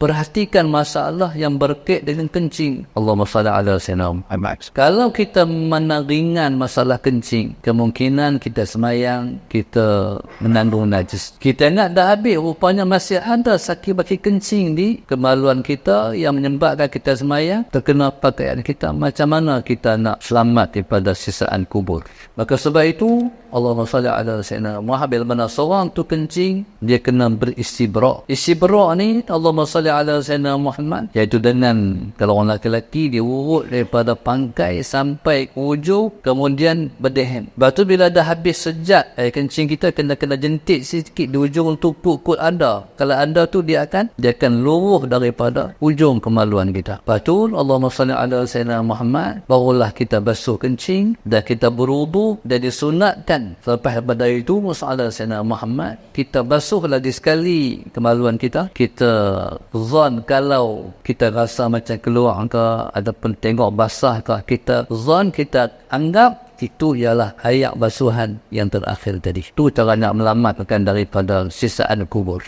perhatikan masalah yang berkait dengan kencing. Allahumma salli ala sayyidina Muhammad. Kalau kita mana ringan masalah kencing, kemungkinan kita semayang, kita menanggung najis. Kita ingat dah habis, rupanya masih ada sakit-sakit kencing di kemaluan kita yang menyebabkan kita semayang, terkena pakaian kita. Macam mana kita nak selamat daripada sisaan kubur? Maka sebab itu, Allahumma salli ala sayyidina Muhammad. Bila mana seorang tu kencing, dia kena beristibra'. Istibra' ni, Allahumma salli ala sayyidina Muhammad, iaitu dengan, kalau orang lelaki, dia urut daripada pangkai sampai ke hujung, kemudian berdehem. Lepas tu bila dah habis sejat, kencing kita kena jentik sikit di hujung untuk kut ada. Kalau ada tu, dia akan luruh daripada hujung kemaluan kita. Lepas tu, Allahumma salli ala sayyidina Muhammad, barulah kita basuh kencing, dan kita berwudu, dan disunatkan. Selepas daripada itu, masalah Sayyidina Muhammad, kita basuh lagi sekali kemaluan kita. Kita zon kalau kita rasa macam keluar ke, ataupun tengok basah ke, kita zon, kita anggap itu ialah air basuhan yang terakhir tadi. Itu cara nak melamatkan daripada sisaan kubur.